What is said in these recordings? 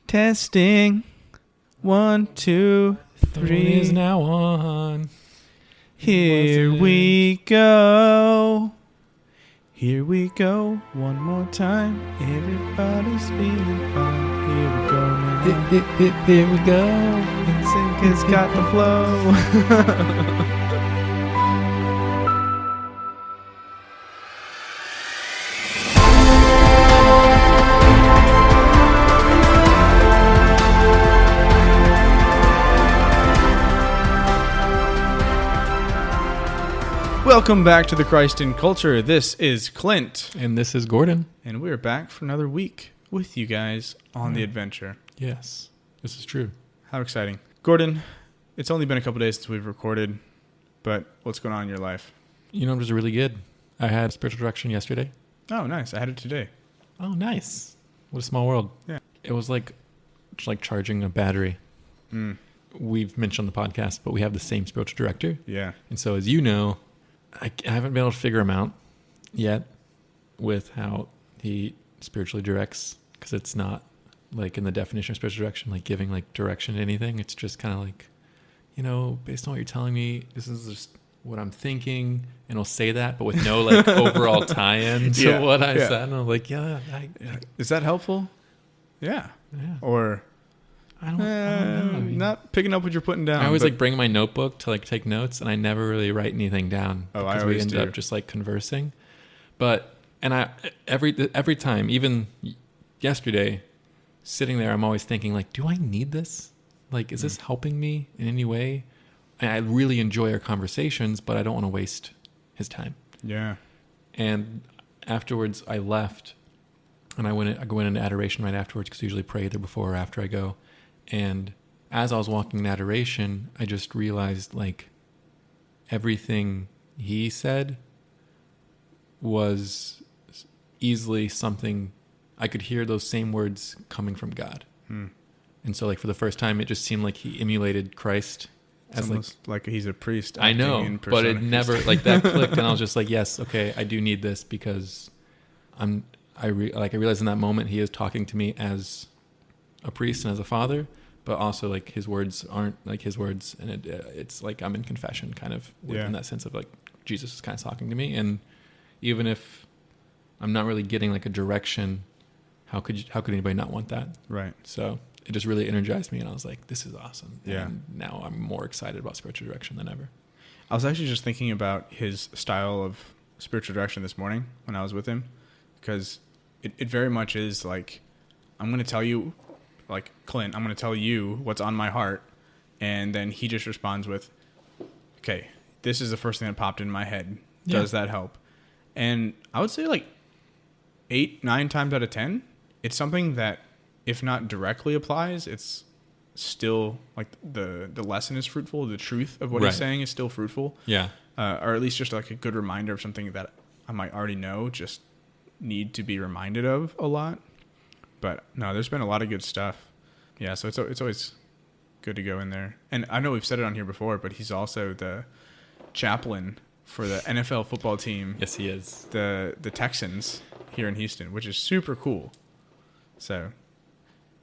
Testing. 1, 2, 3 is now on. Here we go. Here we go. One more time. Everybody's feeling fine. Here we go now. Here we go. It's got the flow. Welcome back to the Christ in Culture. This is Clint. And this is Gordon. And we're back for another week with you guys on the adventure. Yes, this is true. How exciting. Gordon, it's only been a couple days since we've recorded, but what's going on in your life? You know, I'm just really good. I had spiritual direction yesterday. Oh, nice. I had it today. Oh, nice. What a small world. Yeah. It was like charging a battery. We've mentioned on the podcast, but we have the same spiritual director. Yeah. And so, as you know, I haven't been able to figure him out yet with how he spiritually directs, because it's not like in the definition of spiritual direction, like giving like direction to anything. It's just kind of like, you know, based on what you're telling me, this is just what I'm thinking, and he'll say that, but with no like overall tie-in to what I said. And I'm like, Is that helpful? Yeah. Or I don't know. I mean, not picking up what you're putting down. I always like bring my notebook to like take notes, and I never really write anything down. Oh, because I always we end up just like conversing. But I every time, even yesterday, sitting there, I'm always thinking like, do I need this? Like, is this helping me in any way? And I really enjoy our conversations, but I don't want to waste his time. Yeah. And afterwards, I left, and I go into adoration right afterwards, because I usually pray either before or after I go. And as I was walking in adoration, I just realized like everything he said was easily something I could hear those same words coming from God. And so like for the first time, it just seemed like he emulated Christ as like he's a priest. I know, but it never like that clicked, and I was just like, yes, okay, I do need this, because I realized in that moment he is talking to me as a priest and as a father, but also like his words aren't like his words, and it's like I'm in confession kind of in that sense of like Jesus is kind of talking to me. And even if I'm not really getting like a direction, how could anybody not want that? Right. So it just really energized me, and I was like, this is awesome. Yeah. And now I'm more excited about spiritual direction than ever. I was actually just thinking about his style of spiritual direction this morning when I was with him, because it very much is like, I'm going to tell you, like Clint, I'm going to tell you what's on my heart. And then he just responds with, okay, this is the first thing that popped in my head. Does that help? And I would say like 8-9 times out of 10, it's something that if not directly applies, it's still like the lesson is fruitful. The truth of what he's saying is still fruitful. Yeah. Or at least just like a good reminder of something that I might already know, just need to be reminded of a lot. But no, there's been a lot of good stuff. Yeah, so it's always good to go in there. And I know we've said it on here before, but he's also the chaplain for the NFL football team. Yes, he is. The Texans here in Houston, which is super cool. So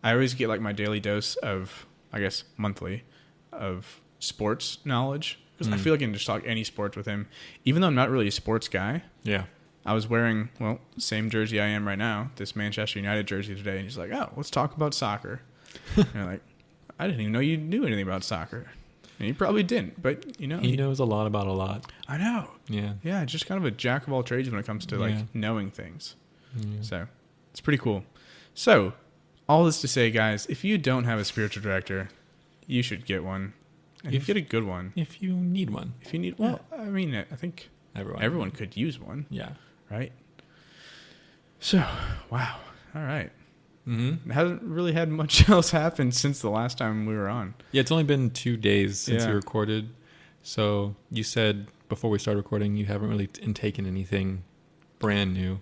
I always get like my daily dose of, I guess, monthly, of sports knowledge. Because I feel like I can just talk any sports with him. Even though I'm not really a sports guy. Yeah. I was wearing, same jersey I am right now, this Manchester United jersey today. And he's like, oh, let's talk about soccer. And I'm like, I didn't even know you knew anything about soccer. And he probably didn't, but, you know. He knows a lot about a lot. I know. Yeah. Yeah, just kind of a jack of all trades when it comes to, like, knowing things. Yeah. So, it's pretty cool. So, all this to say, guys, if you don't have a spiritual director, you should get one. And you get a good one. If you need one. If you need, I mean, I think everyone could use one. Yeah. Right? So, wow. All right. Mm-hmm. Hasn't really had much else happen since the last time we were on. Yeah, it's only been 2 days since we recorded. So you said before we started recording you haven't really taken anything brand new.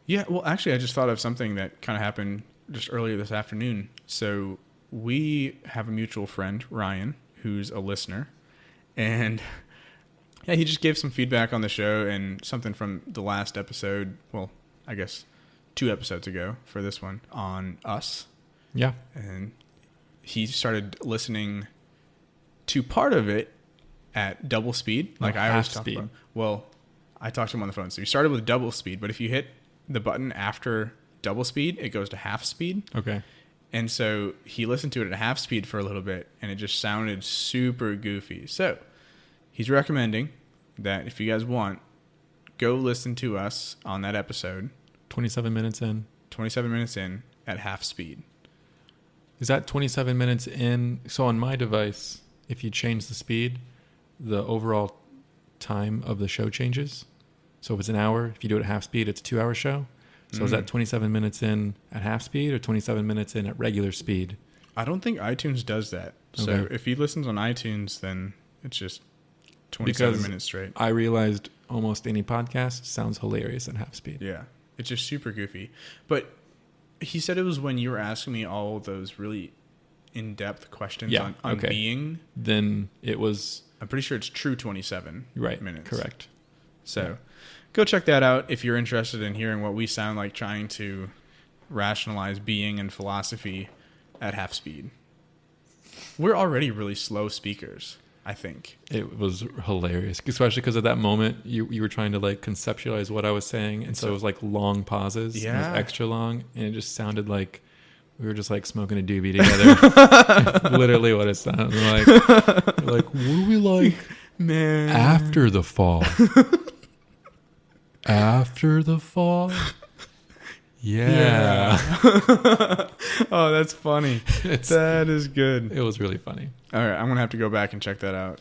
Yeah, well, actually, I just thought of something that kind of happened just earlier this afternoon. So we have a mutual friend, Ryan, who's a listener. And yeah, he just gave some feedback on the show and something from the last episode. Well, I guess 2 episodes ago for this one on us Yeah. And he started listening to part of it at double speed. Like I always talk about. Well, I talked to him on the phone. So he started with double speed, but if you hit the button after double speed, it goes to half speed. Okay. And so he listened to it at half speed for a little bit, and it just sounded super goofy. So he's recommending that if you guys want, go listen to us on that episode. 27 minutes in. 27 minutes in at half speed. Is that 27 minutes in? So on my device, if you change the speed, the overall time of the show changes. So if it's an hour, if you do it at half speed, it's a 2-hour show. So is that 27 minutes in at half speed or 27 minutes in at regular speed? I don't think iTunes does that. So if he listens on iTunes, then it's just 27 minutes straight. I realized almost any podcast sounds hilarious at half speed. Yeah. It's just super goofy. But he said it was when you were asking me all those really in-depth questions on being. Then it was... I'm pretty sure it's true 27 minutes. Correct. So... Go check that out if you're interested in hearing what we sound like trying to rationalize being and philosophy at half speed. We're already really slow speakers, I think. It was hilarious, especially because at that moment you were trying to like conceptualize what I was saying, and so it was like long pauses. Yeah. And it was extra long, and it just sounded like we were just like smoking a doobie together. Literally what it sounded like. Like, what do we like, man, after the fall? After the fall? Yeah. Oh, that's funny. That is good. It was really funny. All right, I'm going to have to go back and check that out.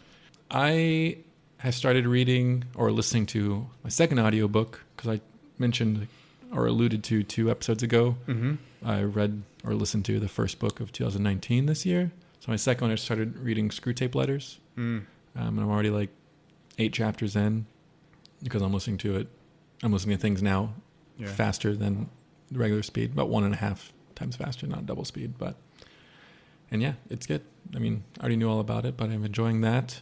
I have started reading or listening to my second audiobook because I mentioned or alluded to 2 episodes ago. Mm-hmm. I read or listened to the first book of 2019 this year. So my second one, I started reading Screwtape letters. And I'm already like 8 chapters in because I'm listening to things now faster than the regular speed, about 1.5 times faster, not double speed. And yeah, it's good. I mean, I already knew all about it, but I'm enjoying that.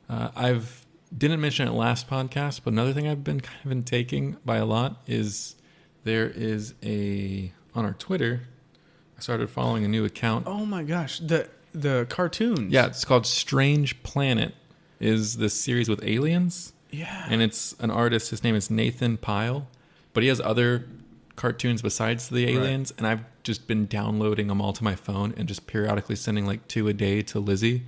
Didn't mention it last podcast, but another thing I've been kind of been taking by a lot is there is on our Twitter, I started following a new account. Oh my gosh, the cartoons. Yeah, it's called Strange Planet. Is this series with aliens? Yeah. And it's an artist, his name is Nathan Pyle, but he has other cartoons besides the aliens, and I've just been downloading them all to my phone and just periodically sending like 2 a day to Lizzie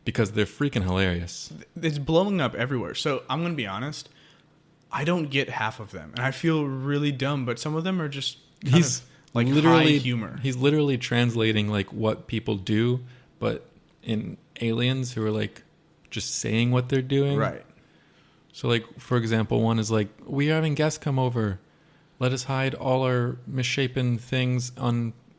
because they're freaking hilarious. It's blowing up everywhere. So I'm going to be honest, I don't get half of them, and I feel really dumb, but some of them are just kind of like literally high humor. He's literally translating like what people do, but in aliens who are like just saying what they're doing. Right. So, like, for example, one is like, we are having guests come over. Let us hide all our misshapen things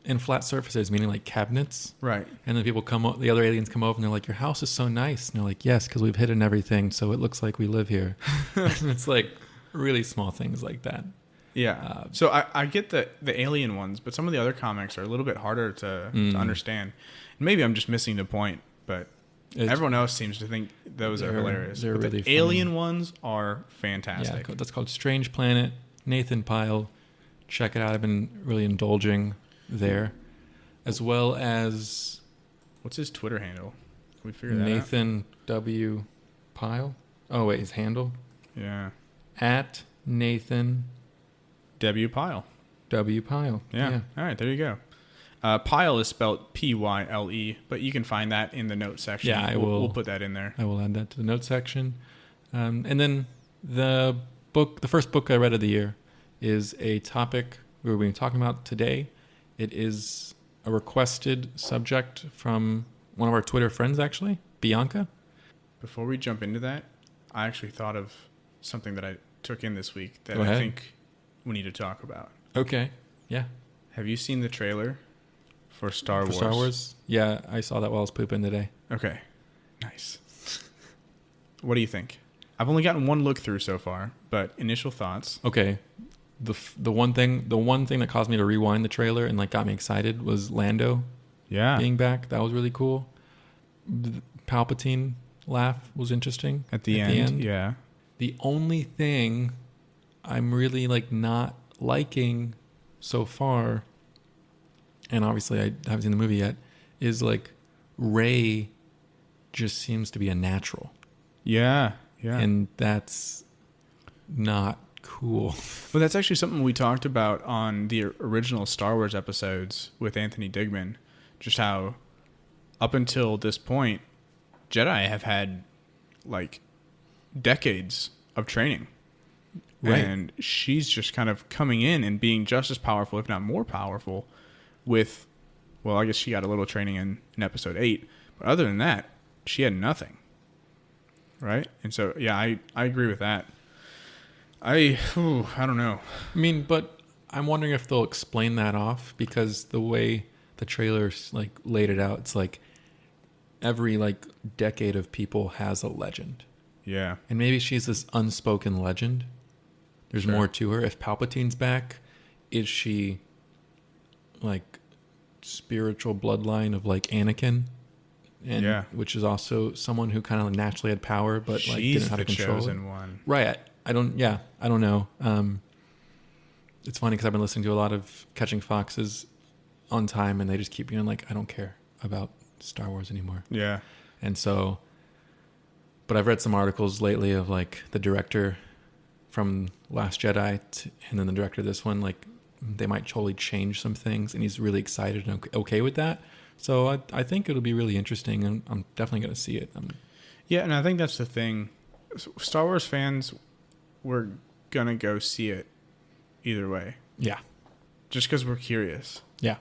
in flat surfaces, meaning like cabinets. Right. And then the other aliens come over and they're like, your house is so nice. And they're like, yes, because we've hidden everything, so it looks like we live here. And it's like really small things like that. Yeah. So I get the alien ones, but some of the other comics are a little bit harder to understand. Maybe I'm just missing the point, but... everyone else seems to think those are hilarious. They're really the alien ones are fantastic. Yeah, that's called Strange Planet. Nathan Pyle. Check it out. I've been really indulging there. As well as... what's his Twitter handle? Can we figure that out? Nathan W. Pyle? Oh, wait, his handle? Yeah. At Nathan... W. Pyle. W. Pyle. Yeah. All right, there you go. Pyle is spelled Pyle, but you can find that in the notes section. Yeah, we'll put that in there. I will add that to the notes section. And then the first book I read of the year is a topic we're going to be talking about today. It is a requested subject from one of our Twitter friends, actually, Bianca. Before we jump into that, I actually thought of something that I took in this week that Go ahead. I think we need to talk about. Okay. Yeah. Have you seen the trailer for Star Wars? Star Wars? Yeah, I saw that while I was pooping today. Okay. Nice. What do you think? I've only gotten one look through so far, but initial thoughts. Okay. The one thing that caused me to rewind the trailer and like got me excited was Lando being back. That was really cool. The Palpatine laugh was interesting at the end. Yeah. The only thing I'm really like not liking so far and obviously I haven't seen the movie yet, is like Rey just seems to be a natural. Yeah. And that's not cool. Well, that's actually something we talked about on the original Star Wars episodes with Anthony Digman. Just how, up until this point, Jedi have had, like, decades of training. Right. And she's just kind of coming in and being just as powerful, if not more powerful, with, well, I guess she got a little training in episode 8. But other than that, she had nothing. Right? And so, yeah, I agree with that. I don't know. I mean, but I'm wondering if they'll explain that off, because the way the trailers like laid it out, it's like every like decade of people has a legend. Yeah. And maybe she's this unspoken legend. There's more to her. If Palpatine's back, is she like spiritual bloodline of like Anakin? And which is also someone who kind of naturally had power, but like didn't have to control it. One. Right. I don't know. It's funny because I've been listening to a lot of Catching Foxes on time, and they just keep being like, I don't care about Star Wars anymore. Yeah. And so, but I've read some articles lately of like the director from Last Jedi and then the director of this one, like they might totally change some things, and he's really excited and okay with that. So I think it'll be really interesting, and I'm definitely going to see it. Yeah, and I think that's the thing. Star Wars fans, we're going to go see it either way. Yeah. Just because we're curious. Yeah.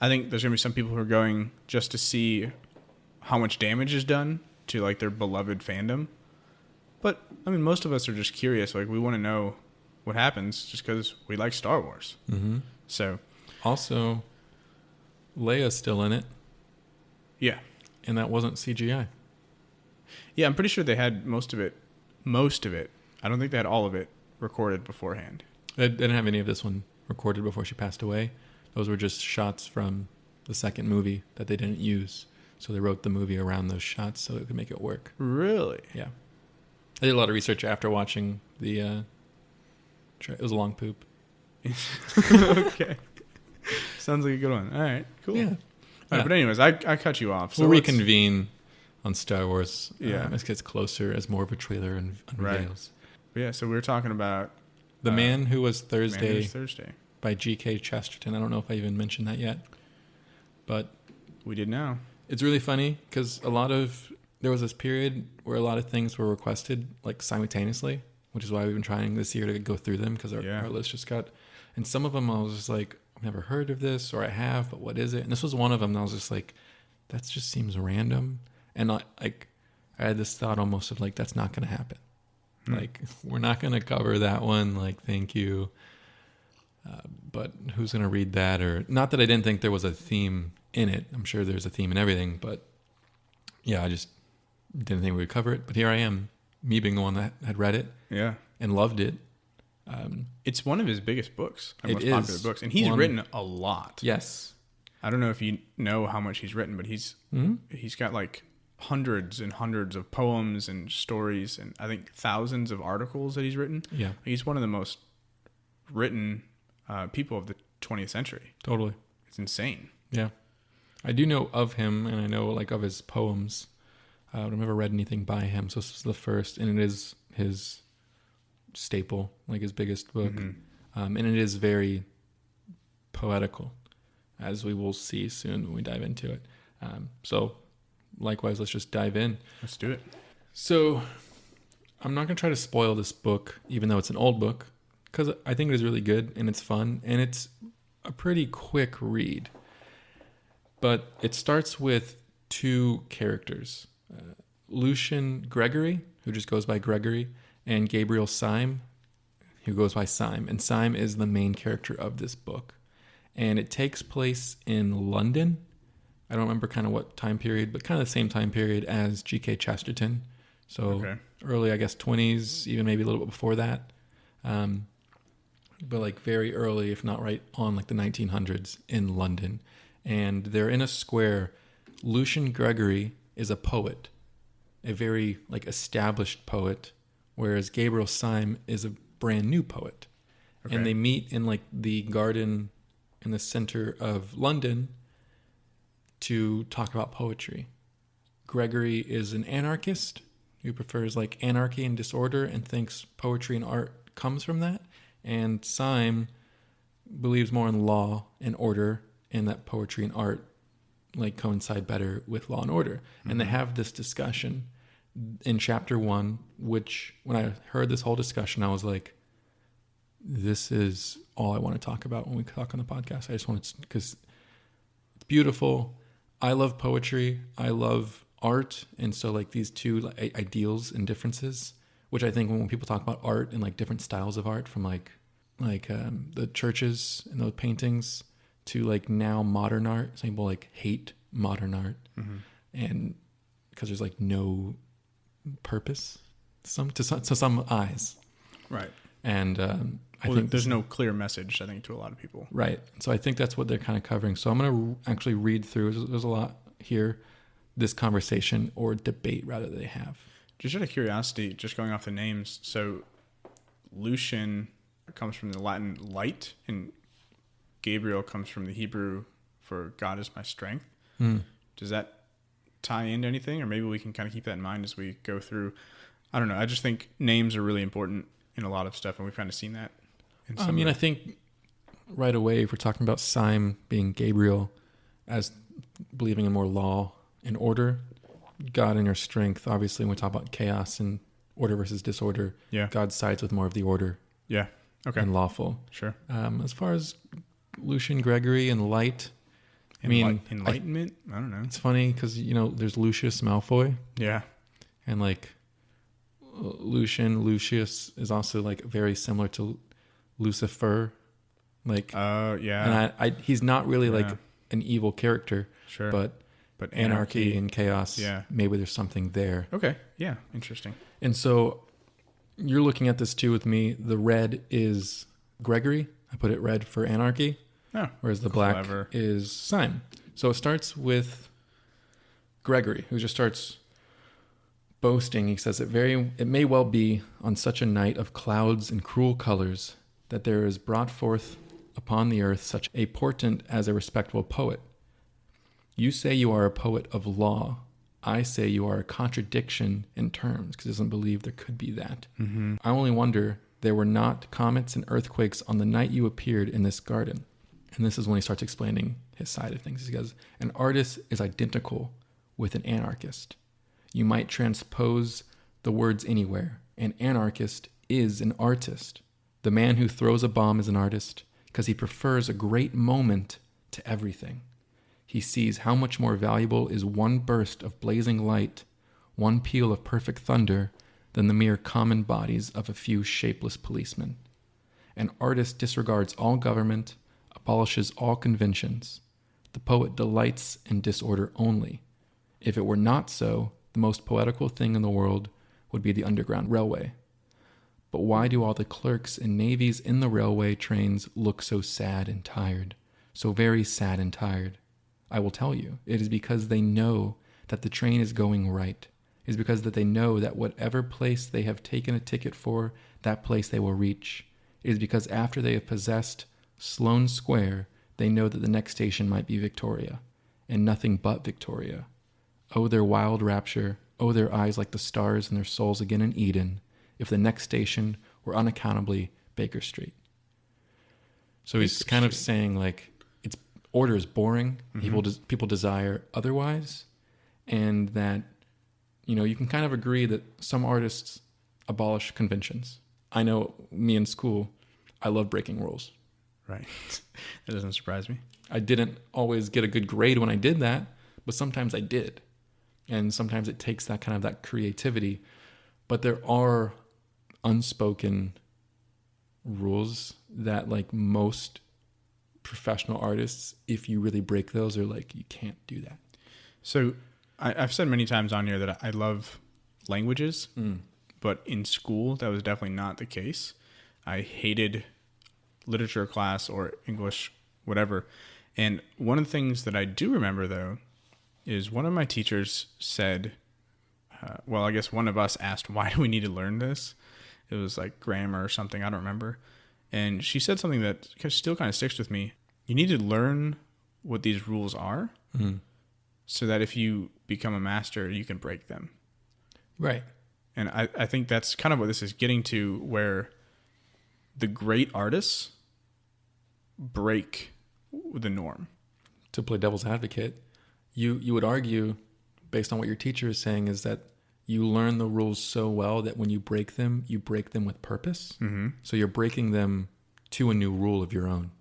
I think there's going to be some people who are going just to see how much damage is done to like their beloved fandom. But, I mean, most of us are just curious. Like, we want to know what happens just because we like Star Wars. Mm-hmm. So. Also, Leia's still in it. Yeah. And that wasn't CGI. Yeah, I'm pretty sure they had most of it. Most of it. I don't think they had all of it recorded beforehand. They didn't have any of this one recorded before she passed away. Those were just shots from the second movie that they didn't use. So they wrote the movie around those shots so it could make it work. Really? Yeah. I did a lot of research after watching the... it was a long poop. Okay. Sounds like a good one. All right, cool. Yeah. All right, but anyways, I cut you off. So we'll reconvene on Star Wars as it gets closer, as more of a trailer unveils. Right. But yeah, so we were talking about... The Man Who Was Thursday, Thursday by G.K. Chesterton. I don't know if I even mentioned that yet. But... We did now. It's really funny because there was this period where a lot of things were requested like simultaneously, which is why we've been trying this year to go through them, because our list just got... And some of them I was just like... I've never heard of this, or I have, but what is it? And this was one of them, and I was just like, that just seems random. And I had this thought almost of like, that's not going to happen. Like, we're not going to cover that one. Like, thank you. But who's going to read that? Or not that I didn't think there was a theme in it. I'm sure there's a theme in everything, but yeah, I just didn't think we would cover it. But here I am, me being the one that had read it, and loved it. It's one of his biggest books, most popular books, and he's written a lot. Yes, I don't know if you know how much he's written, but he's got like hundreds and hundreds of poems and stories, and I think thousands of articles that he's written. Yeah, he's one of the most written people of the 20th century. Totally, it's insane. Yeah, I do know of him, and I know like of his poems. I've never read anything by him, so this is the first, and it is his staple, like his biggest book. And it is very poetical, as we will see soon when we dive into it. So likewise, let's just dive in. Let's do it. So I'm not going to try to spoil this book, even though it's an old book, because I think it is really good and it's fun and it's a pretty quick read. But it starts with two characters, Lucian Gregory, who just goes by Gregory, and Gabriel Syme, who goes by Syme. And Syme is the main character of this book. And it takes place in London. I don't remember kind of what time period, but kind of the same time period as G.K. Chesterton. So early, I guess, 20s, even maybe a little bit before that. But like very early, if not right on like the 1900s in London. And they're in a square. Lucian Gregory is a poet, a very like established poet, whereas Gabriel Syme is a brand new poet. And they meet in like the garden in the center of London to talk about poetry. Gregory is an anarchist who prefers like anarchy and disorder and thinks poetry and art comes from that. And Syme believes more in law and order, and that poetry and art like coincide better with law and order. Mm-hmm. And they have this discussion in chapter 1, which when I heard this whole discussion, I was like, this is all I want to talk about when we talk on the podcast. I just want to, because it's beautiful. I love poetry. I love art. And so like these two ideals and differences, which I think when people talk about art and like different styles of art from like the churches and those paintings to like now modern art, some people like hate modern art. Mm-hmm. And because there's like no purpose to some eyes. Right. And I think there's no clear message, I think, to a lot of people. Right. So I think that's what they're kind of covering. So I'm going to actually read through. There's a lot here, this conversation or debate rather they have. Just out of curiosity, just going off the names. So Lucian comes from the Latin light, and Gabriel comes from the Hebrew for God is my strength. Does that tie into anything? Or maybe we can kind of keep that in mind as we go through. I don't know. I just think names are really important in a lot of stuff, and we've kind of seen that. I think right away, if we're talking about Syme being Gabriel as believing in more law and order, God in your strength, obviously, when we talk about chaos and order versus disorder, God sides with more of the order. Yeah. Okay. And lawful. Sure. As far as Lucian, Gregory, and light, enlightenment? I don't know. It's funny because, there's Lucius Malfoy. Yeah. And like Lucius is also like very similar to Lucifer. Like, yeah. And he's not really like an evil character. Sure. But anarchy and chaos, maybe there's something there. Okay. Yeah. Interesting. And so you're looking at this too with me. The red is Gregory. I put it red for anarchy. Oh, whereas the black is Syme. So it starts with Gregory, who just starts boasting. He says, it may well be on such a night of clouds and cruel colors that there is brought forth upon the earth such a portent as a respectable poet. You say you are a poet of law. I say you are a contradiction in terms, because he doesn't believe there could be that. Mm-hmm. I only wonder there were not comets and earthquakes on the night you appeared in this garden. And this is when he starts explaining his side of things. He goes, an artist is identical with an anarchist. You might transpose the words anywhere. An anarchist is an artist. The man who throws a bomb is an artist because he prefers a great moment to everything. He sees how much more valuable is one burst of blazing light, one peal of perfect thunder, than the mere common bodies of a few shapeless policemen. An artist disregards all government, abolishes all conventions. The poet delights in disorder only. If it were not so, the most poetical thing in the world would be the Underground Railway. But why do all the clerks and navvies in the railway trains look so sad and tired, so very sad and tired? I will tell you, it is because they know that the train is going right. It is because that they know that whatever place they have taken a ticket for, that place they will reach. It is because after they have possessed Sloane Square, they know that the next station might be Victoria, and nothing but Victoria. Oh, their wild rapture, oh, their eyes like the stars and their souls again in Eden, if the next station were unaccountably Baker Street. So he's kind of saying like, order is boring. Mm-hmm. People desire otherwise, and that you can kind of agree that some artists abolish conventions. I know me in school, I love breaking rules. Right. That doesn't surprise me. I didn't always get a good grade when I did that, but sometimes I did, and sometimes it takes that creativity. But there are unspoken rules that like most professional artists, if you really break those, are like, you can't do that. So I've said many times on here that I love languages, but in school that was definitely not the case. I hated literature class or English, whatever. And one of the things that I do remember though is one of my teachers said, I guess one of us asked, why do we need to learn this? It was like grammar or something, I don't remember. And she said something that still kind of sticks with me. you need to learn what these rules are so that if you become a master, you can break them. Right. And I think that's kind of what this is getting to, where the great artists break the norm. To play devil's advocate, you would argue, based on what your teacher is saying, is that you learn the rules so well that when you break them with purpose. Mm-hmm. So you're breaking them to a new rule of your own.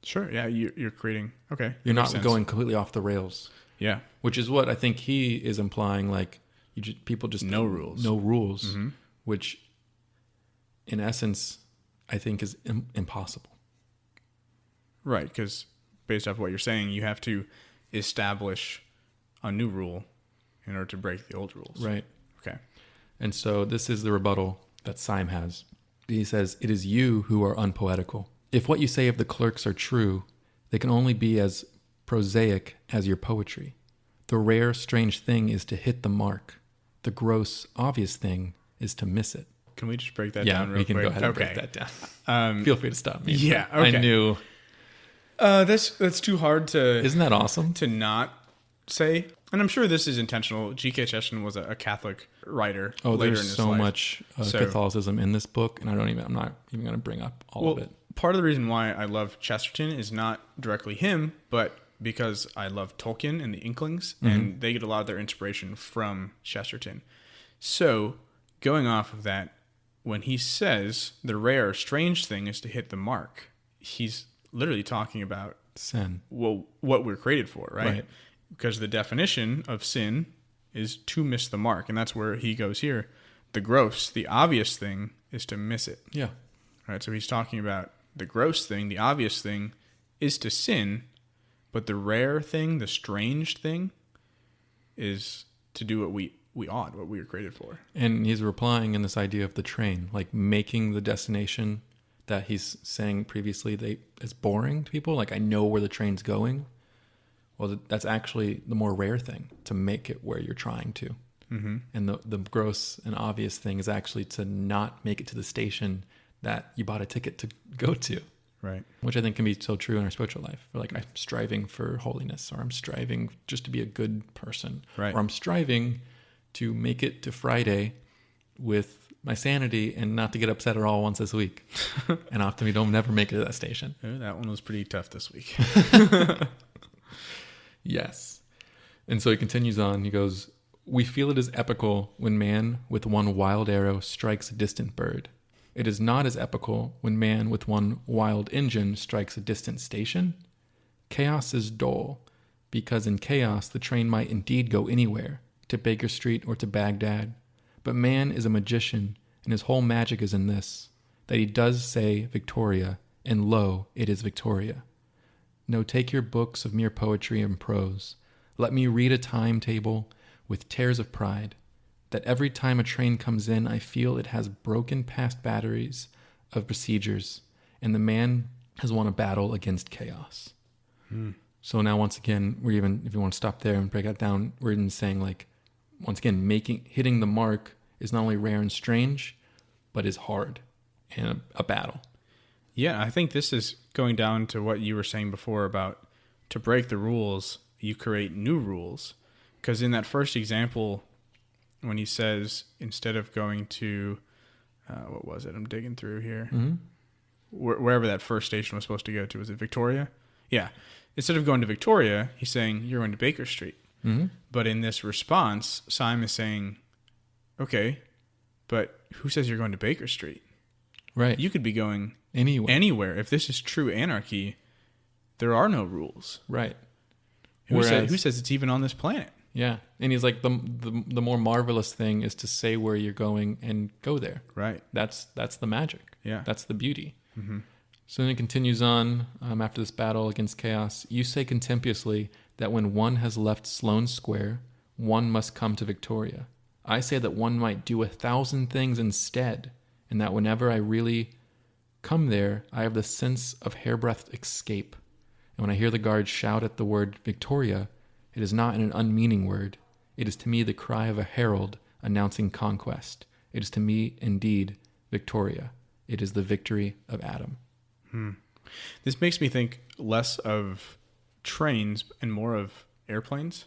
Sure. Yeah. You're creating. Okay. You're not going completely off the rails. Yeah. Which is what I think he is implying. Like people just no rules, mm-hmm. Which in essence, I think is impossible. Right. Because based off what you're saying, you have to establish a new rule in order to break the old rules. Right. Okay. And so this is the rebuttal that Syme has. He says, "It is you who are unpoetical. If what you say of the clerks are true, they can only be as prosaic as your poetry. The rare, strange thing is to hit the mark. The gross, obvious thing is to miss it." Can we just break that down real quick? Yeah, we can go ahead and break that down. Feel free to stop me. Yeah, okay. I knew. That's too hard to... Isn't that awesome? To not say. And I'm sure this is intentional. G.K. Chesterton was a Catholic writer. Oh, later there's in his so life. much Catholicism in this book, and I'm not even going to bring up all of it. Part of the reason why I love Chesterton is not directly him, but because I love Tolkien and the Inklings, mm-hmm. and they get a lot of their inspiration from Chesterton. So, going off of that, when he says the rare, strange thing is to hit the mark, he's literally talking about sin. Well, what we're created for, right? Because the definition of sin is to miss the mark, and that's where he goes here. The gross, the obvious thing is to miss it. Yeah. Right. So he's talking about the gross thing, the obvious thing is to sin, but the rare thing, the strange thing, is to do what we ought, what we were created for. And he's replying in this idea of the train, like making the destination that he's saying previously is boring to people. Like, I know where the train's going. Well, that's actually the more rare thing, to make it where you're trying to. Mm-hmm. And the gross and obvious thing is actually to not make it to the station that you bought a ticket to go to. Right. Which I think can be so true in our spiritual life. Or like, I'm striving for holiness, or I'm striving just to be a good person. Right. Or I'm striving to make it to Friday with my sanity and not to get upset at all once this week. And often we don't never make it to that station. Yeah, that one was pretty tough this week. Yes. And so he continues on. He goes, "We feel it is epical when man with one wild arrow strikes a distant bird. It is not as epical when man with one wild engine strikes a distant station. Chaos is dull, because in chaos the train might indeed go anywhere, to Baker Street or to Baghdad. But man is a magician, and his whole magic is in this, that he does say Victoria, and lo, it is Victoria. No, take your books of mere poetry and prose. Let me read a timetable with tears of pride, that every time a train comes in, I feel it has broken past batteries of procedures, and the man has won a battle against chaos." So now, once again, if you want to stop there and break that down, we're even saying, like, once again, hitting the mark is not only rare and strange, but is hard and a battle. Yeah, I think this is going down to what you were saying before about, to break the rules, you create new rules. Because in that first example, when he says, instead of going to, what was it? I'm digging through here. Mm-hmm. Wherever that first station was supposed to go to. Was it Victoria? Yeah. Instead of going to Victoria, he's saying, you're going to Baker Street. Mm-hmm. But in this response, Syme is saying, okay, but who says you're going to Baker Street? Right. You could be going anywhere. If this is true anarchy, there are no rules. Right. Who says it's even on this planet? Yeah. And he's like, the more marvelous thing is to say where you're going and go there. Right. That's the magic. Yeah. That's the beauty. Mm-hmm. So then it continues on after this battle against chaos. You say contemptuously that when one has left Sloane Square, one must come to Victoria. I say that one might do 1,000 things instead, and that whenever I really come there, I have the sense of hairbreadth escape. And when I hear the guards shout at the word Victoria, it is not an unmeaning word. It is to me the cry of a herald announcing conquest. It is to me, indeed, Victoria. It is the victory of Adam. This makes me think less of trains and more of airplanes.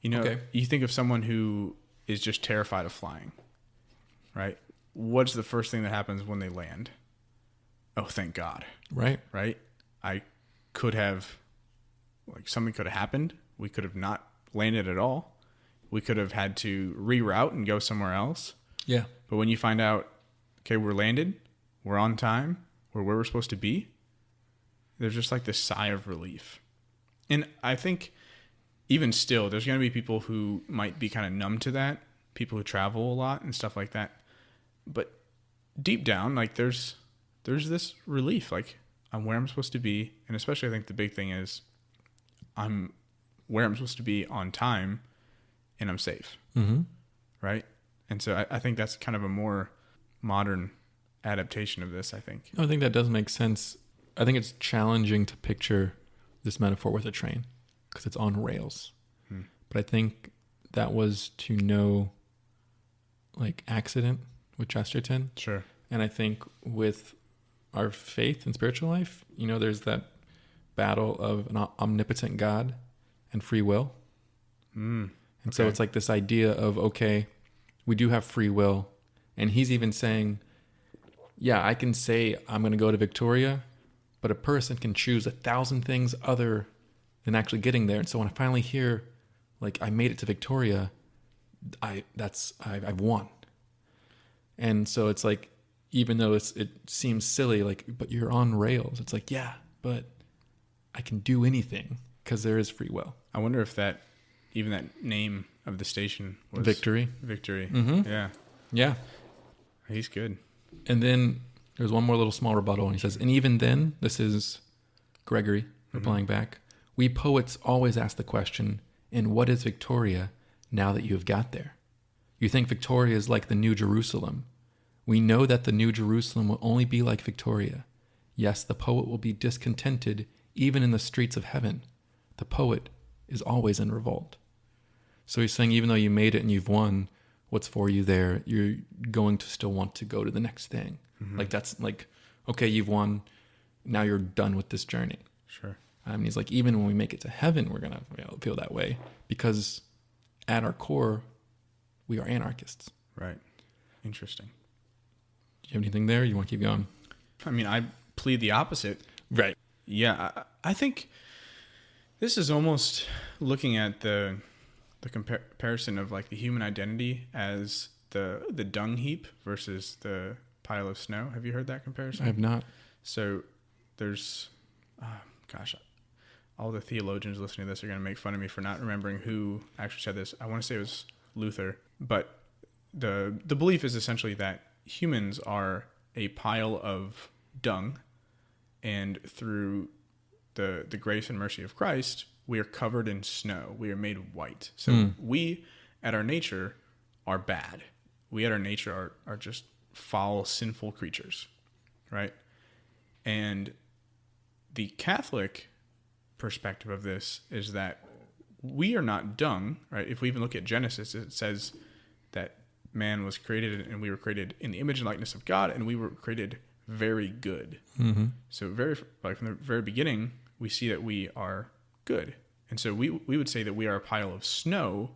You know, Okay. You think of someone who is just terrified of flying, right? What's the first thing that happens when they land? Oh, thank God. Right. Right? I could have, like, something could have happened. We could have not landed at all. We could have had to reroute and go somewhere else. Yeah. But when you find out, okay, we're landed, we're on time, we're where we're supposed to be, there's just like this sigh of relief. And I think even still, there's going to be people who might be kind of numb to that, people who travel a lot and stuff like that. But deep down, like there's this relief, like I'm where I'm supposed to be. And especially I think the big thing is I'm where I'm supposed to be on time and I'm safe. Mm-hmm. Right? And so I think that's kind of a more modern adaptation of this, I think. I think that does make sense. I think it's challenging to picture this metaphor with a train because it's on rails. But I think that was to no like accident with Chesterton. Sure. And I think with our faith and spiritual life, you know, there's that battle of an omnipotent God and free will. And so it's like this idea of, okay, we do have free will. And he's even saying, yeah, I can say I'm going to go to Victoria, but a person can choose 1,000 things other than actually getting there. And so when I finally hear, like, I made it to Victoria, I've won. And so it's like, even though it seems silly, like, but you're on rails. It's like, yeah, but I can do anything because there is free will. I wonder if even that name of the station was Victory. Victory. Mm-hmm. Yeah. Yeah. He's good. And then there's one more little small rebuttal, and he says, and even then, this is Gregory replying back, we poets always ask the question, and what is Victoria now that you have got there? You think Victoria is like the New Jerusalem. We know that the New Jerusalem will only be like Victoria. Yes, the poet will be discontented even in the streets of heaven. The poet is always in revolt. So he's saying even though you made it and you've won, what's for you there, you're going to still want to go to the next thing. Like that's like, okay, you've won. Now you're done with this journey. Sure. And he's like, even when we make it to heaven, we're going to feel that way because at our core, we are anarchists. Right. Interesting. Do you have anything there? You want to keep going? I mean, I plead the opposite. Right. Yeah. I think this is almost looking at the comparison of like the human identity as the dung heap versus the pile of snow. Have you heard that comparison? I have not. So there's, all the theologians listening to this are going to make fun of me for not remembering who actually said this. I want to say it was Luther, but the belief is essentially that humans are a pile of dung, and through the grace and mercy of Christ, we are covered in snow. We are made white. So we, at our nature, are bad. We, at our nature, are just foul, sinful creatures, right? And the Catholic perspective of this is that we are not dung, right? If we even look at Genesis, it says that man was created and we were created in the image and likeness of God, and we were created very good. So from the very beginning, we see that we are good. And so we would say that we are a pile of snow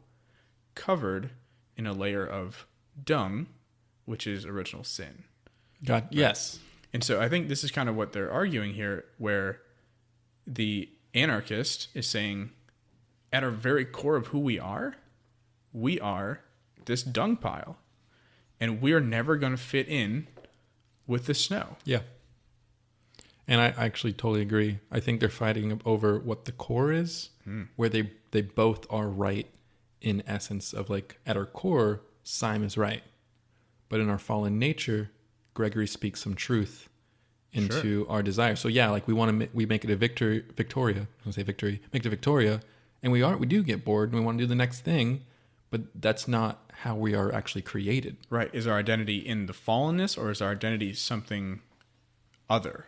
covered in a layer of dung, which is original sin. God, right? Yes. And so I think this is kind of what they're arguing here, where the anarchist is saying, at our very core of who we are this dung pile, and we're never going to fit in with the snow. Yeah. And I actually totally agree. I think they're fighting over what the core is, where they both are right in essence of like, at our core, Syme is right. But in our fallen nature, Gregory speaks some truth into our desire. So yeah, like we make it a Victoria. I want to say victory. Make it a Victoria, and we do get bored and we want to do the next thing, but that's not how we are actually created. Right? Is our identity in the fallenness, or is our identity something other?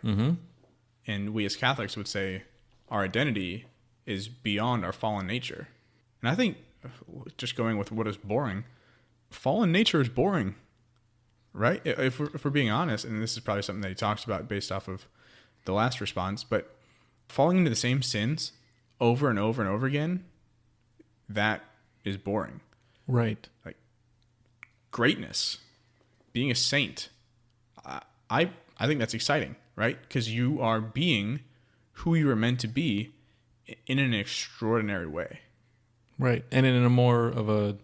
And we as Catholics would say our identity is beyond our fallen nature. And I think, just going with what is boring, fallen nature is boring. Right? If we're being honest, and this is probably something that he talks about based off of the last response, but falling into the same sins over and over and over again, that is boring. Right. Like greatness, being a saint, I think that's exciting, right? Because you are being who you were meant to be in an extraordinary way. Right. And in a more of a,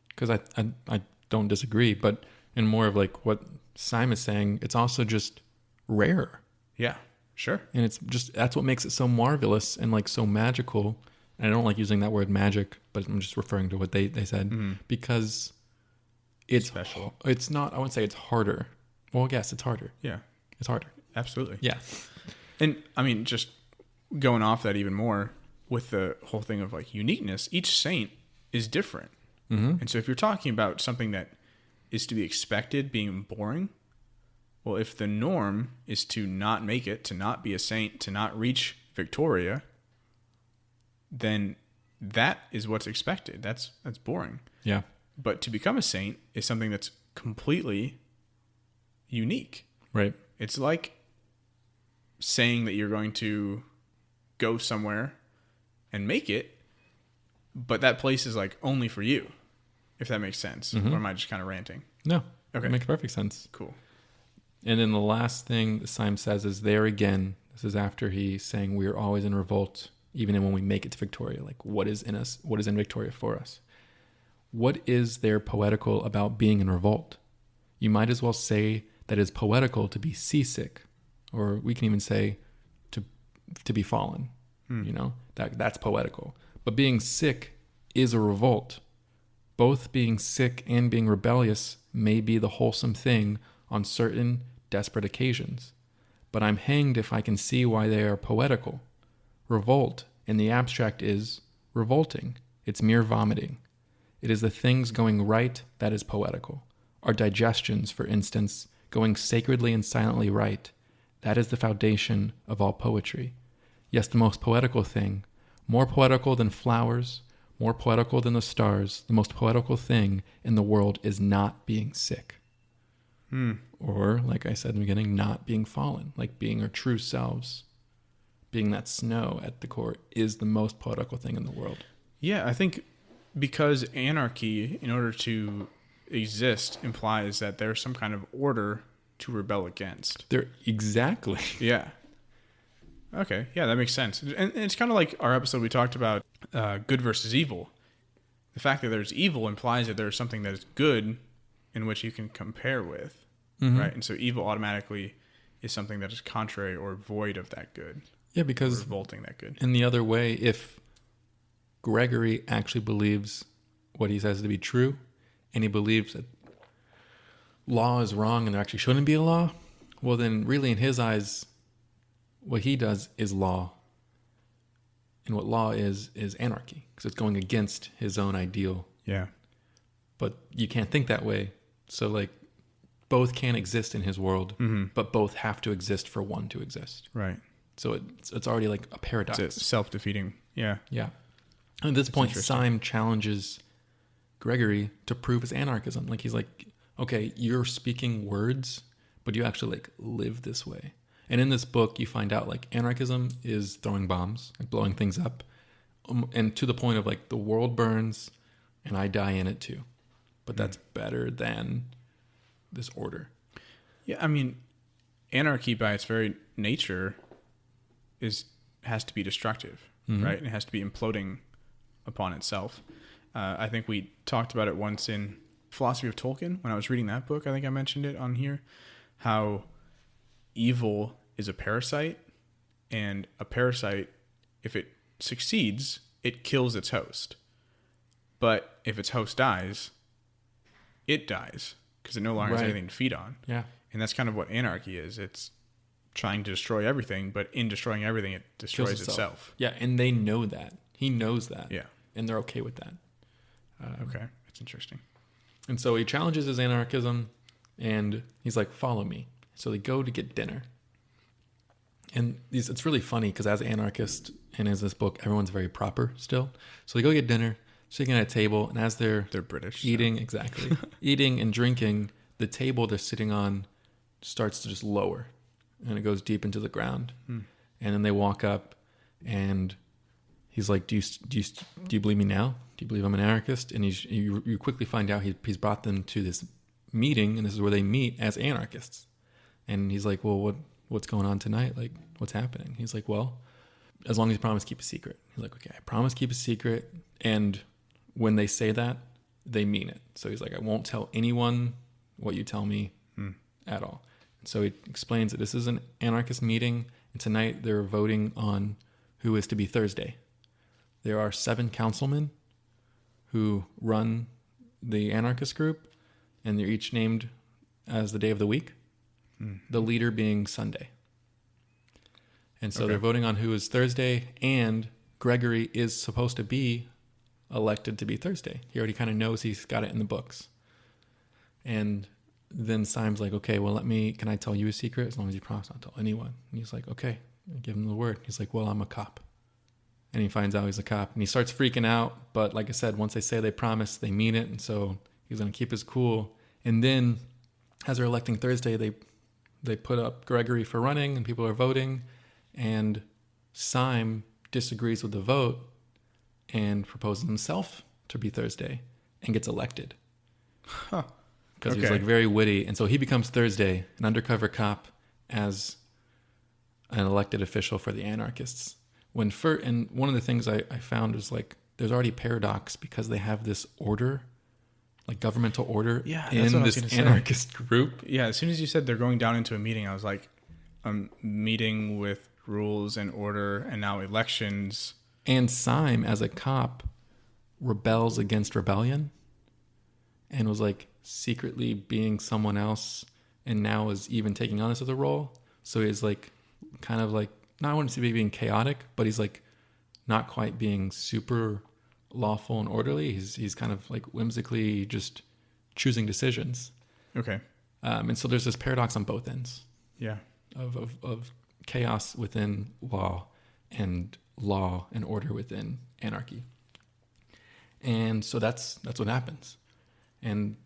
because I don't disagree, but in more of like what Simon is saying, it's also just rare. Yeah, sure. And it's just, that's what makes it so marvelous and like so magical. And I don't like using that word magic, but I'm just referring to what they said, because it's special. It's not, I wouldn't say it's harder. Well, yes, it's harder. Yeah. It's harder. Absolutely. Yeah. And I mean, just going off that even more with the whole thing of like uniqueness, each saint is different. And so if you're talking about something that is to be expected being boring, well, if the norm is to not make it, to not be a saint, to not reach Victoria, then that is what's expected. That's boring. Yeah. But to become a saint is something that's completely unique. Right. It's like saying that you're going to go somewhere and make it, but that place is like only for you, if that makes sense. Or am I just kind of ranting? No. Okay. It makes perfect sense. Cool. And then the last thing that Simon says is, there again, this is after he's saying we are always in revolt, even when we make it to Victoria. Like, what is in us? What is in Victoria for us? What is there poetical about being in revolt? You might as well say that it's poetical to be seasick, or we can even say to be fallen. You know, that's poetical. But being sick is a revolt. Both being sick and being rebellious may be the wholesome thing on certain desperate occasions. But I'm hanged if I can see why they are poetical. Revolt, in the abstract, is revolting. It's mere vomiting. It is the things going right that is poetical. Our digestions, for instance, going sacredly and silently right, that is the foundation of all poetry. Yes, the most poetical thing, more poetical than flowers, more poetical than the stars, the most poetical thing in the world is not being sick. Or, like I said in the beginning, not being fallen, like being our true selves. Being that snow at the core is the most poetical thing in the world. Yeah, I think because anarchy, in order to exist, implies that there's some kind of order to rebel against. Exactly. Yeah. Okay. Yeah, that makes sense. And it's kind of like our episode we talked about good versus evil. The fact that there's evil implies that there's something that is good in which you can compare with, right? And so evil automatically is something that is contrary or void of that good. Yeah, because revolting that good. In the other way, if Gregory actually believes what he says to be true, and he believes that law is wrong and there actually shouldn't be a law, well then really in his eyes, what he does is law. And what law is anarchy, because it's going against his own ideal. Yeah. But you can't think that way. So like both can exist in his world, but both have to exist for one to exist. Right. So it's already like a paradox. It's self-defeating. Yeah. Yeah. And at this point, Syme challenges Gregory to prove his anarchism. Like he's like, okay, you're speaking words, but you actually like live this way. And in this book, you find out like anarchism is throwing bombs, like blowing things up, and to the point of like the world burns and I die in it too. But that's better than this order. Yeah, I mean, anarchy by its very nature has to be destructive, right? And it has to be imploding upon itself. I think we talked about it once in Philosophy of Tolkien when I was reading that book. I think I mentioned it on here, how evil is a parasite, and a parasite, if it succeeds, it kills its host. But if its host dies, it dies because it no longer has anything to feed on. Yeah. And that's kind of what anarchy is. It's trying to destroy everything, but in destroying everything, it destroys itself. Yeah, and they know that. He knows that. Yeah. And they're okay with that. Okay, that's interesting. And so he challenges his anarchism, and he's like, follow me. So they go to get dinner. And it's really funny because as anarchist and as this book, everyone's very proper still. So they go get dinner, sitting at a table, and as they're British eating, so. Exactly, eating and drinking, the table they're sitting on starts to just lower. and it goes deep into the ground. Hmm. And then they walk up, and he's like, do you believe me now? Do you believe I'm an anarchist? And you quickly find out he's brought them to this meeting, and this is where they meet as anarchists. And he's like, well, what's going on tonight? Like, what's happening? He's like, well, as long as you promise to keep a secret. He's like, okay, I promise to keep a secret. And when they say that, they mean it. So he's like, I won't tell anyone what you tell me at all. And so he explains that this is an anarchist meeting, and tonight they're voting on who is to be Thursday. There are 7 councilmen who run the anarchist group, and they're each named as the day of the week, the leader being Sunday. And so they're voting on who is Thursday, and Gregory is supposed to be elected to be Thursday. He already kind of knows he's got it in the books. And then Simon's like, okay, well, can I tell you a secret as long as you promise not to tell anyone? And he's like, okay, I give him the word. He's like, well, I'm a cop. And he finds out he's a cop, and he starts freaking out. But like I said, once they say they promise, they mean it. And so he's going to keep his cool. And then as they're electing Thursday, they put up Gregory for running, and people are voting. And Sime disagrees with the vote and proposes himself to be Thursday and gets elected. Because he's like very witty. And so he becomes Thursday, an undercover cop, as an elected official for the anarchists. And one of the things I found is like there's already paradox because they have this order, like governmental order in this anarchist group. Yeah, as soon as you said they're going down into a meeting, I was like, meeting with rules and order, and now elections. And Sime, as a cop, rebels against rebellion and was like secretly being someone else, and now is even taking on this as a role. So he's like kind of like, not I wouldn't say being chaotic, but he's like not quite being super lawful and orderly. He's kind of like whimsically just choosing decisions. Okay. And so there's this paradox on both ends. Yeah. Of chaos within law and order within anarchy. And so that's what happens. And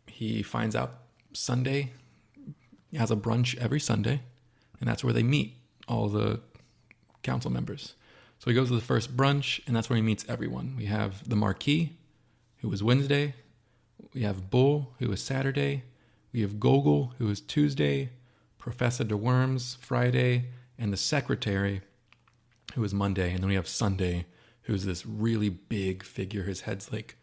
he finds out Sunday, he has a brunch every Sunday, and that's where they meet all the council members. So he goes to the first brunch, and that's where he meets everyone. We have the Marquis, who is Wednesday. We have Bull, who is Saturday. We have Gogol, who is Tuesday. Professor de Worms, Friday. And the secretary, who is Monday. And then we have Sunday, who's this really big figure. His head's like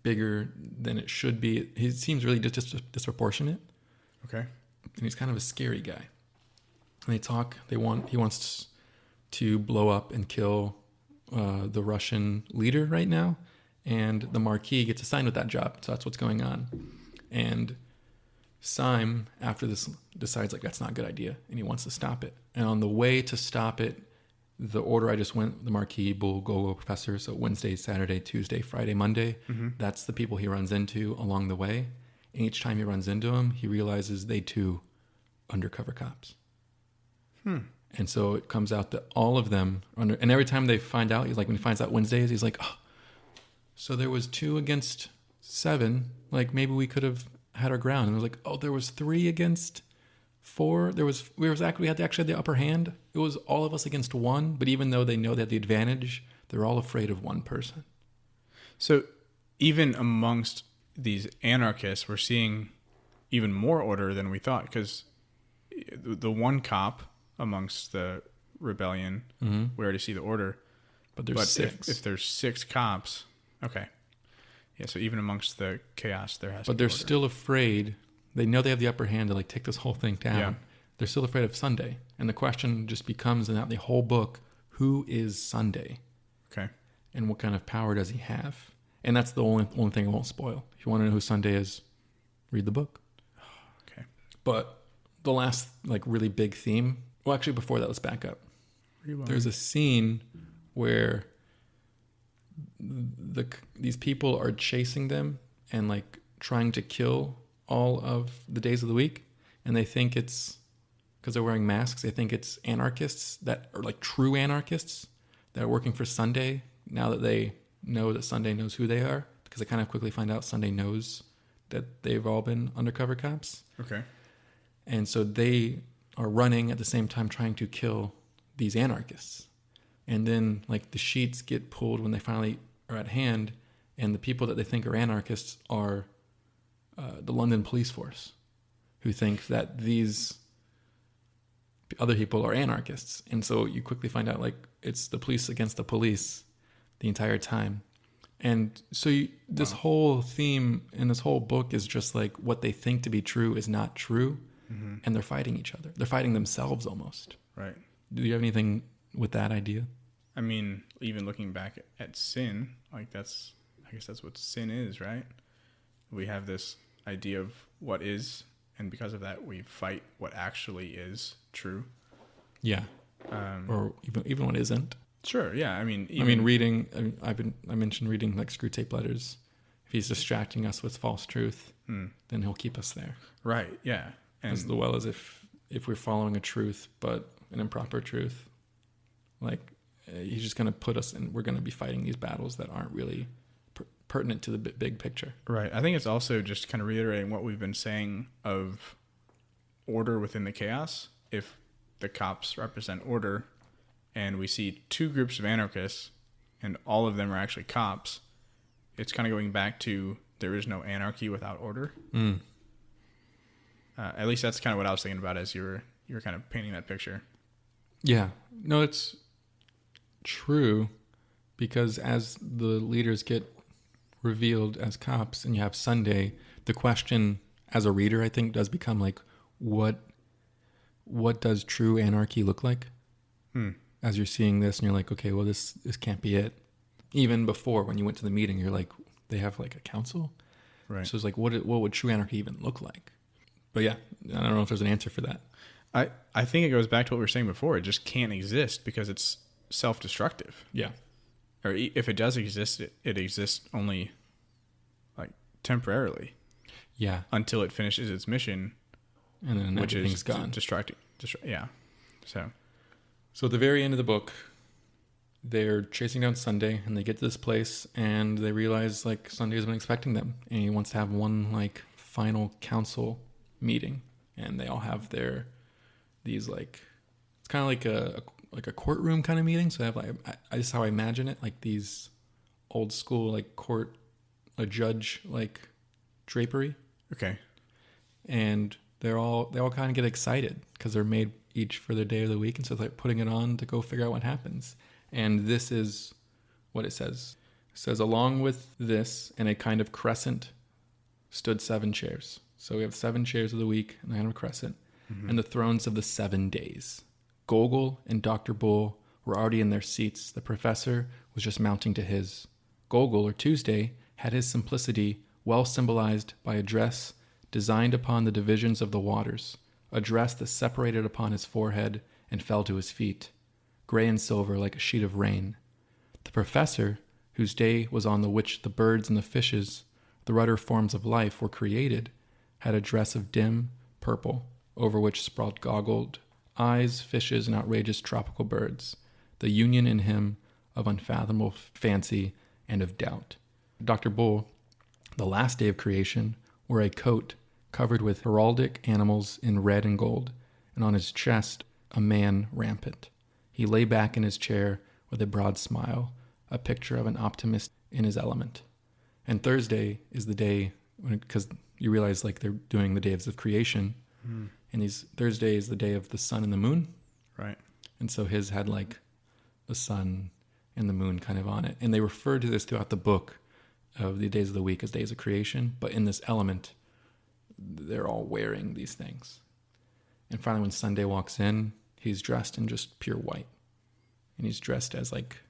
bigger than it should be. He seems really disproportionate. Okay. And he's kind of a scary guy. And they talk. He wants to blow up and kill the Russian leader right now. And the Marquis gets assigned with that job. So that's what's going on. And Sime, after this, decides like that's not a good idea, and he wants to stop it. And on the way to stop it, the order I just went, the Marquis, Bull, Gogo, Professor, so Wednesday, Saturday, Tuesday, Friday, Monday, that's the people he runs into along the way. And each time he runs into them, he realizes they too undercover cops. And so it comes out that all of them are and every time they find out, he's like, when he finds out Wednesdays, he's like, oh, so there was 2 against 7. Like maybe we could have had our ground. And it was like, oh, there was 3 against 4. We had the upper hand. It was all of us against 1. But even though they know they had the advantage, they're all afraid of one person. So even amongst these anarchists, we're seeing even more order than we thought, because the one cop amongst the rebellion, we already see the order. But there's 6. If there's 6 cops, okay. Yeah, so even amongst the chaos, there has to be But they're order. still afraid. They know they have the upper hand to like take this whole thing down. Yeah. They're still afraid of Sunday. And the question just becomes in the whole book, who is Sunday? Okay. And what kind of power does he have? And that's the only thing I won't spoil. If you want to know who Sunday is, read the book. Okay. But the last like really big theme, well, actually before that, let's back up. Rewind. There's a scene where these people are chasing them and like trying to kill all of the days of the week, and they think it's because they're wearing masks. They think it's anarchists that are like true anarchists that are working for Sunday. Now that they know that Sunday knows who they are, because they kind of quickly find out Sunday knows that they've all been undercover cops. Okay. And so they are running at the same time trying to kill these anarchists. And then like the sheets get pulled when they finally are at hand, and the people that they think are anarchists are the London police force, who think that these other people are anarchists. And so you quickly find out like it's the police against the police the entire time. And so this whole theme in this whole book is just like what they think to be true is not true. Mm-hmm. And they're fighting each other. They're fighting themselves almost. Right. Do you have anything with that idea? I mean, even looking back at sin, like I guess that's what sin is, right? We have this idea of what is, and because of that, we fight what actually is true. Yeah. Or even what isn't. Sure. Yeah. I mean, reading. I mentioned reading like Screwtape letters. If he's distracting us with false truth, then he'll keep us there. Right. Yeah. And as well as if we're following a truth, but an improper truth, like he's just going to put us in. We're going to be fighting these battles that aren't really pertinent to the big picture. Right. I think it's also just kind of reiterating what we've been saying of order within the chaos. If the cops represent order, and we see two groups of anarchists, and all of them are actually cops, it's kind of going back to there is no anarchy without order. At least that's kind of what I was thinking about as you were kind of painting that picture. Yeah. No, it's true, because as the leaders get revealed as cops and you have Sunday, the question as a reader, I think, does become like, what does true anarchy look like? As you're seeing this and you're like, okay, well, this can't be it. Even before, when you went to the meeting, you're like, they have like a council? Right. So it's like, what would true anarchy even look like? But yeah, I don't know if there's an answer for that. I think it goes back to what we were saying before. It just can't exist because it's self-destructive. Yeah. Or if it does exist, it exists only like temporarily. Yeah. Until it finishes its mission. And then which is gone. Yeah. So at the very end of the book, they're chasing down Sunday, and they get to this place, and they realize like Sunday has been expecting them, and he wants to have one like final council meeting, and they all have these like, it's kind of like a courtroom kind of meeting. So they have like, this is how I imagine it, like these old school like court, a judge like drapery. Okay. And they all kind of get excited because they're made each for their day of the week, and so they're putting it on to go figure out what happens. And this is what it says. It says, along with this, in a kind of crescent, stood 7 chairs. So we have 7 chairs of the week and kind of a crescent, and the thrones of the 7 days. Gogol and Dr. Bull were already in their seats. The professor was just mounting to his. Gogol, or Tuesday, had his simplicity well symbolized by a dress designed upon the divisions of the waters, a dress that separated upon his forehead and fell to his feet, gray and silver like a sheet of rain. The professor, whose day was on the which the birds and the fishes, the rudder forms of life, were created, had a dress of dim purple, over which sprawled goggled eyes, fishes, and outrageous tropical birds, the union in him of unfathomable fancy and of doubt. Dr. Bull, the last day of creation, wore a coat covered with heraldic animals in red and gold, and on his chest a man rampant. He lay back in his chair with a broad smile, a picture of an optimist in his element. And Thursday is the day, because you realize like they're doing the days of creation, and Thursday is the day of the sun and the moon. Right. And so his had like the sun and the moon kind of on it. And they refer to this throughout the book of the days of the week as days of creation, but in this element, they're all wearing these things. And finally, when Sunday walks in, he's dressed in just pure white. And he's dressed as like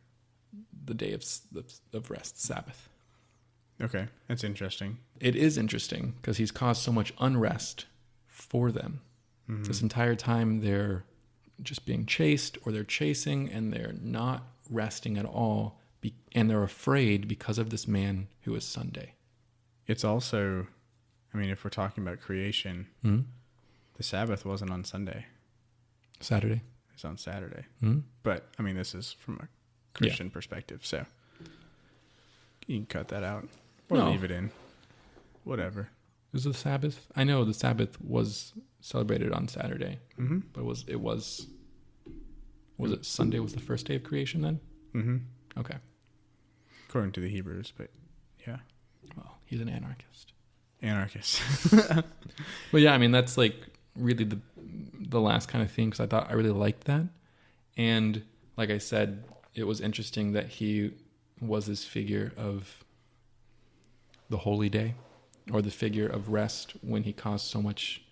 the day of rest, Sabbath. Okay, that's interesting. It is interesting because he's caused so much unrest for them. Mm-hmm. This entire time they're just being chased, or they're chasing and they're not resting at all. And they're afraid because of this man who is Sunday. It's also, I mean, if we're talking about creation, the Sabbath wasn't on Sunday. Saturday. It's on Saturday. But, I mean, this is from a Christian perspective, so you can cut that out or leave it in. Whatever. Is the Sabbath? I know the Sabbath was celebrated on Saturday. Mm-hmm. But was it Sunday was the first day of creation then? Mm-hmm. Okay. According to the Hebrews, but yeah. Well, he's an anarchist. Anarchist. But yeah, I mean, that's like really the last kind of thing, because I thought I really liked that. And like I said, it was interesting that he was this figure of the holy day, or the figure of rest, when he caused so much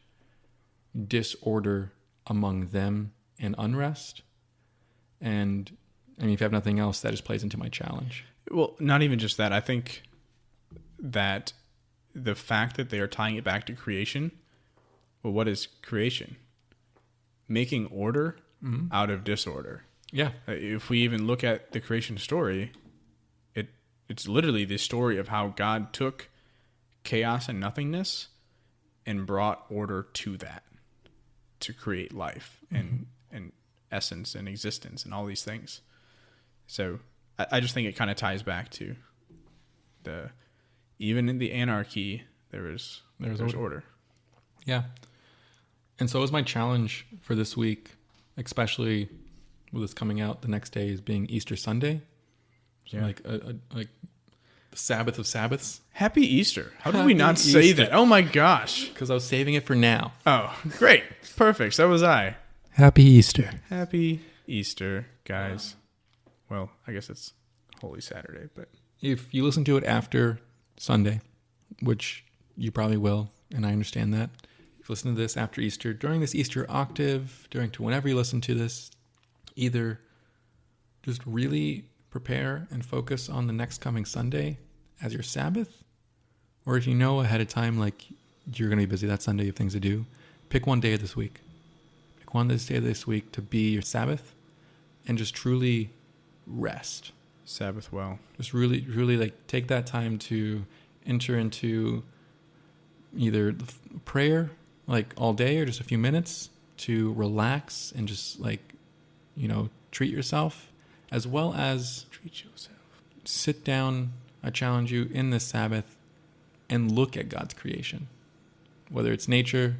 disorder among them and unrest. And I mean, if you have nothing else, that just plays into my challenge. Well, not even just that. I think that the fact that they are tying it back to creation, well, what is creation? Making order out of disorder. Yeah. If we even look at the creation story, it's literally the story of how God took chaos and nothingness and brought order to that, to create life and essence and existence and all these things. So I just think it kind of ties back to even in the anarchy, there's order. Yeah. And so was my challenge for this week, especially with this coming out the next day, is being Easter Sunday. So like the Sabbath of Sabbaths. Happy Easter. How did we not say that? Oh my gosh. Because I was saving it for now. Oh, great. Perfect. So was I. Happy Easter. Happy Easter, guys. Well, I guess it's Holy Saturday, but if you listen to it after Sunday, which you probably will, and I understand that. If you listen to this after Easter, during this Easter octave, whenever you listen to this, either just really prepare and focus on the next coming Sunday as your Sabbath, or if you know ahead of time, like you're going to be busy that Sunday, you have things to do, pick one day of this week. Pick one day of this week to be your Sabbath, and just truly rest. Sabbath well. Just really, really like take that time to enter into either prayer, like all day, or just a few minutes to relax and just like, treat yourself, as well as treat yourself. Sit down. I challenge you in this Sabbath and look at God's creation, whether it's nature,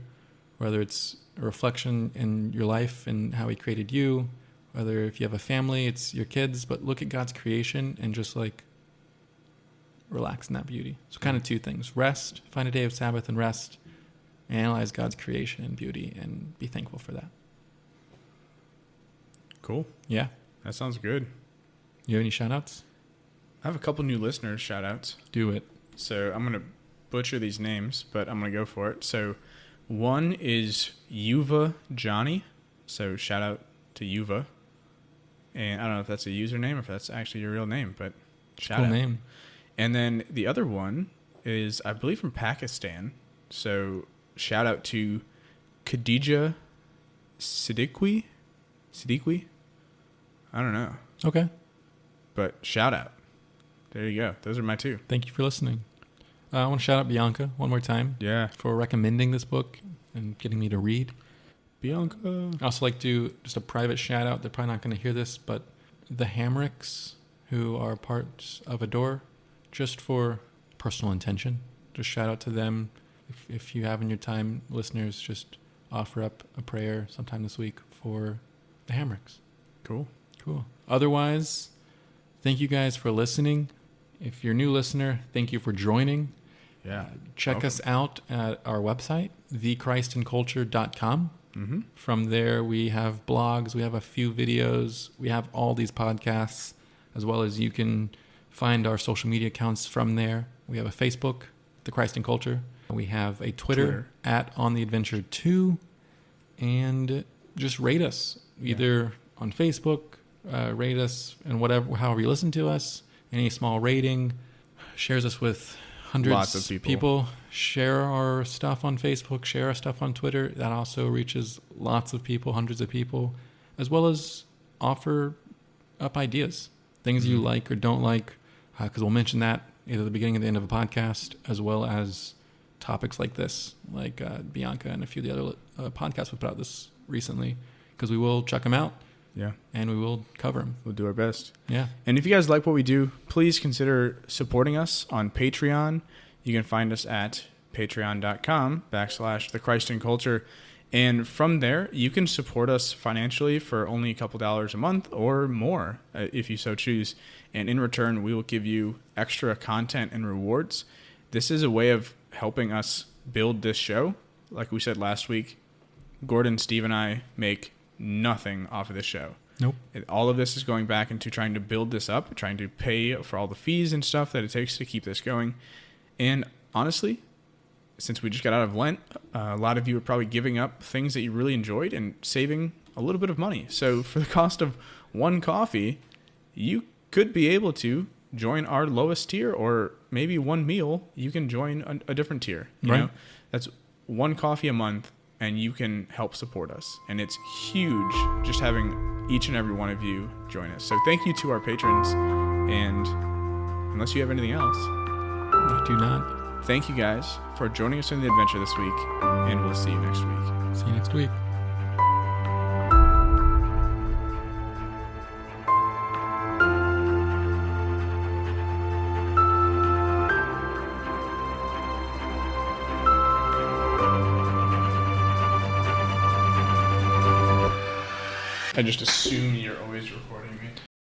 whether it's a reflection in your life and how he created you, whether if you have a family, it's your kids, but look at God's creation and just like relax in that beauty. So kind of two things: rest, find a day of Sabbath and rest, analyze God's creation and beauty, and be thankful for that. Cool. Yeah. That sounds good. You have any shout outs? I have a couple new listeners shout outs. Do it. So I'm going to butcher these names, but I'm going to go for it. So one is Yuva Johnny. So shout out to Yuva. And I don't know if that's a username or if that's actually your real name, but shout out. Cool name. And then the other one is, I believe, from Pakistan. So shout out to Khadija Siddiqui. I don't know. Okay. But shout out. There you go. Those are my two. Thank you for listening. I want to shout out Bianca one more time. Yeah. For recommending this book and getting me to read. Bianca. I also like to just a private shout out. They're probably not going to hear this, but the Hamricks, who are parts of Adore, just for personal intention, just shout out to them. If you have in your time, listeners, just offer up a prayer sometime this week for the Hamricks. Cool. Otherwise, thank you guys for listening. If you're a new listener, thank you for joining. Yeah. Check us out at our website, thechristinculture.com. Mm-hmm. From there, we have blogs, we have a few videos, we have all these podcasts, as well as you can find our social media accounts from there. We have a Facebook, The Christ in Culture. We have a Twitter. At On The Adventure 2. And just rate us, either on Facebook, rate us, and however you listen to us. Any small rating shares us with hundreds of people. Share our stuff on Facebook, share our stuff on Twitter. That also reaches lots of people, hundreds of people, as well as offer up ideas, things you like or don't like, because we'll mention that either at the beginning or the end of a podcast, as well as topics like this, like Bianca and a few of the other podcasts we put out this recently, because we will check them out. Yeah. And we will cover them. We'll do our best. Yeah. And if you guys like what we do, please consider supporting us on Patreon. You can find us at patreon.com/The Christ in Culture. And from there, you can support us financially for only a couple dollars a month or more if you so choose. And in return, we will give you extra content and rewards. This is a way of helping us build this show. Like we said last week, Gordon, Steve, and I make nothing off of this show. Nope. All of this is going back into trying to build this up, trying to pay for all the fees and stuff that it takes to keep this going. And honestly, since we just got out of Lent, a lot of you are probably giving up things that you really enjoyed and saving a little bit of money. So for the cost of one coffee, you could be able to join our lowest tier, or maybe one meal, you can join a different tier. You know? That's one coffee a month, and you can help support us. And it's huge just having each and every one of you join us. So thank you to our patrons. And unless you have anything else, I do not. Thank you guys for joining us in the adventure this week, and we'll see you next week. See you next week. I just assume you're always recording.